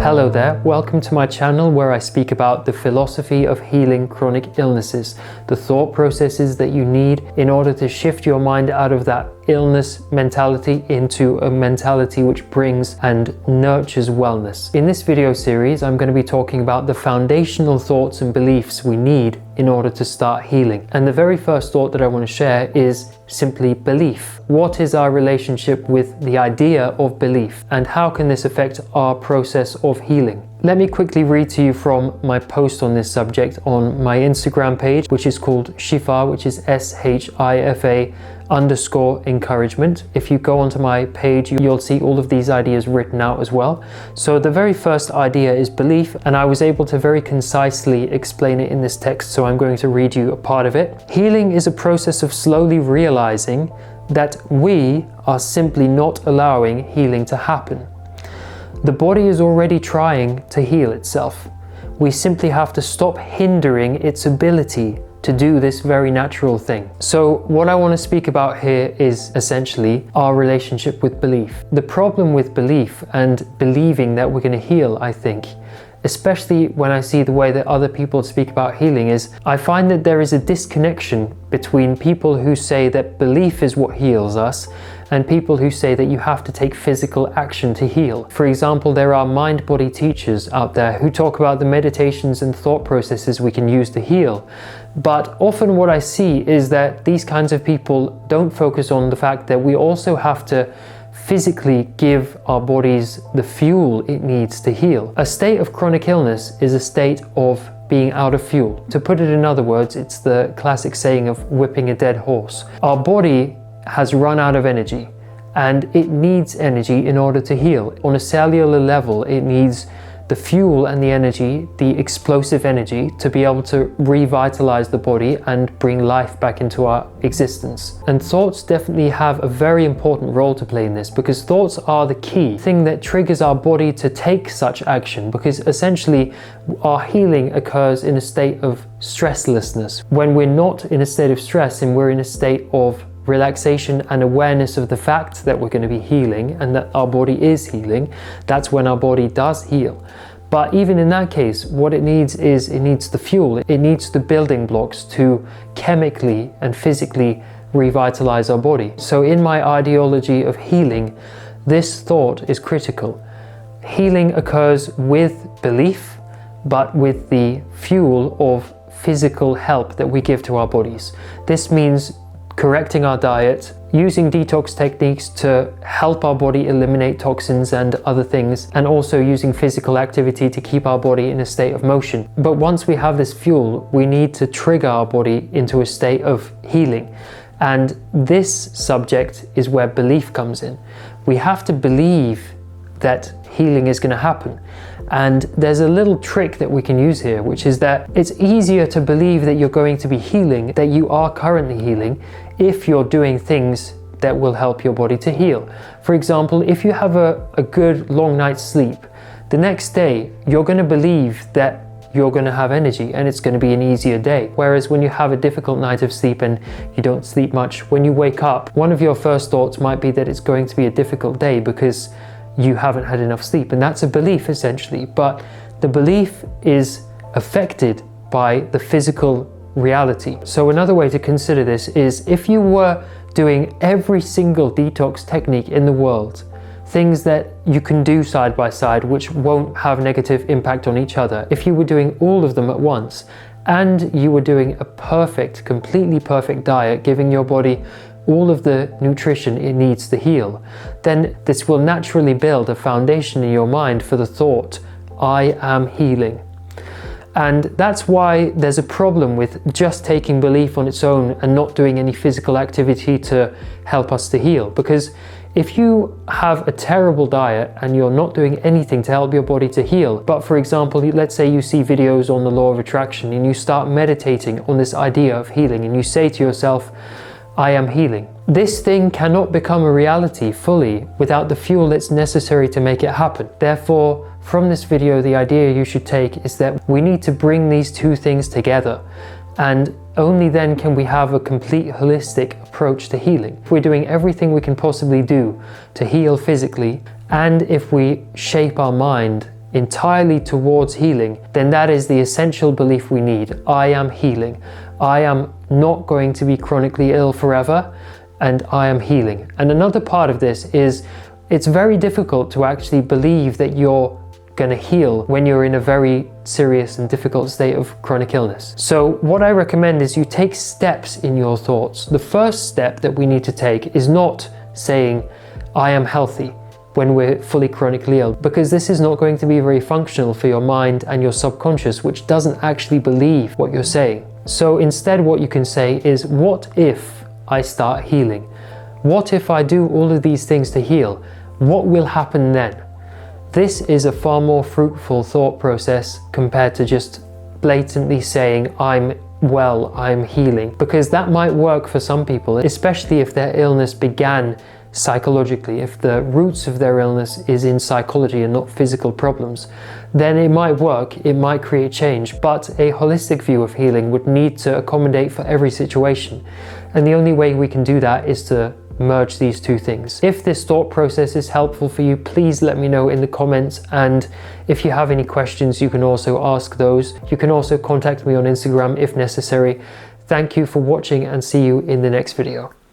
Hello there, welcome to my channel where I speak about the philosophy of healing chronic illnesses, the thought processes that you need in order to shift your mind out of that illness mentality into a mentality which brings and nurtures wellness. In this video series, I'm going to be talking about the foundational thoughts and beliefs we need in order to start healing. And the very first thought that I want to share is simply belief. What is our relationship with the idea of belief, and how can this affect our process of healing? Let me quickly read to you from my post on this subject on my Instagram page, which is called Shifa, which is SHIFA_encouragement. If you go onto my page, you'll see all of these ideas written out as well. So the very first idea is belief, and I was able to very concisely explain it in this text, so I'm going to read you a part of it. Healing is a process of slowly realizing that we are simply not allowing healing to happen. The body is already trying to heal itself. We simply have to stop hindering its ability to do this very natural thing. So what I want to speak about here is essentially our relationship with belief. The problem with belief and believing that we're going to heal, I think, especially when I see the way that other people speak about healing, is I find that there is a disconnection between people who say that belief is what heals us and people who say that you have to take physical action to heal. For example, there are mind-body teachers out there who talk about the meditations and thought processes we can use to heal. But often what I see is that these kinds of people don't focus on the fact that we also have to physically give our bodies the fuel it needs to heal. A state of chronic illness is a state of being out of fuel. To put it in other words, it's the classic saying of whipping a dead horse. Our body has run out of energy, and it needs energy in order to heal. On a cellular level, it needs the fuel and the energy, the explosive energy, to be able to revitalize the body and bring life back into our existence. And thoughts definitely have a very important role to play in this, because thoughts are the key thing that triggers our body to take such action, because essentially our healing occurs in a state of stresslessness. When we're not in a state of stress and we're in a state of relaxation and awareness of the fact that we're going to be healing and that our body is healing, that's when our body does heal. But even in that case, what it needs is, it needs the fuel, it needs the building blocks to chemically and physically revitalize our body. So in my ideology of healing, this thought is critical. Healing occurs with belief, but with the fuel of physical help that we give to our bodies. This means correcting our diet, using detox techniques to help our body eliminate toxins and other things, and also using physical activity to keep our body in a state of motion. But once we have this fuel, we need to trigger our body into a state of healing. And this subject is where belief comes in. We have to believe that healing is going to happen. And there's a little trick that we can use here, which is that it's easier to believe that you're going to be healing, that you are currently healing, if you're doing things that will help your body to heal. For example, if you have a good long night's sleep, the next day you're going to believe that you're going to have energy and it's going to be an easier day. Whereas when you have a difficult night of sleep and you don't sleep much, when you wake up, one of your first thoughts might be that it's going to be a difficult day because you haven't had enough sleep, and that's a belief essentially. But the belief is affected by the physical reality. So another way to consider this is, if you were doing every single detox technique in the world, things that you can do side by side which won't have negative impact on each other, if you were doing all of them at once and you were doing a perfect, completely perfect diet, giving your body all of the nutrition it needs to heal, then this will naturally build a foundation in your mind for the thought, I am healing. And that's why there's a problem with just taking belief on its own and not doing any physical activity to help us to heal. Because if you have a terrible diet and you're not doing anything to help your body to heal, but for example, let's say you see videos on the law of attraction and you start meditating on this idea of healing and you say to yourself, I am healing. This thing cannot become a reality fully without the fuel that's necessary to make it happen. Therefore, from this video, the idea you should take is that we need to bring these two things together, and only then can we have a complete holistic approach to healing. If we're doing everything we can possibly do to heal physically, and if we shape our mind entirely towards healing, then that is the essential belief we need. I am healing. I am not going to be chronically ill forever, and I am healing. And another part of this is it's very difficult to actually believe that you're going to heal when you're in a very serious and difficult state of chronic illness. So what I recommend is you take steps in your thoughts. The first step that we need to take is not saying, I am healthy, when we're fully chronically ill, because this is not going to be very functional for your mind and your subconscious, which doesn't actually believe what you're saying. So instead, what you can say is, what if I start healing? What if I do all of these things to heal? What will happen then? This is a far more fruitful thought process compared to just blatantly saying, I'm well, I'm healing, because that might work for some people, especially if their illness began psychologically. If the roots of their illness is in psychology and not physical problems, then it might work, it might create change, but a holistic view of healing would need to accommodate for every situation. And the only way we can do that is to merge these two things. If this thought process is helpful for you, please let me know in the comments, and if you have any questions, you can also ask those. You can also contact me on Instagram if necessary. Thank you for watching, and see you in the next video.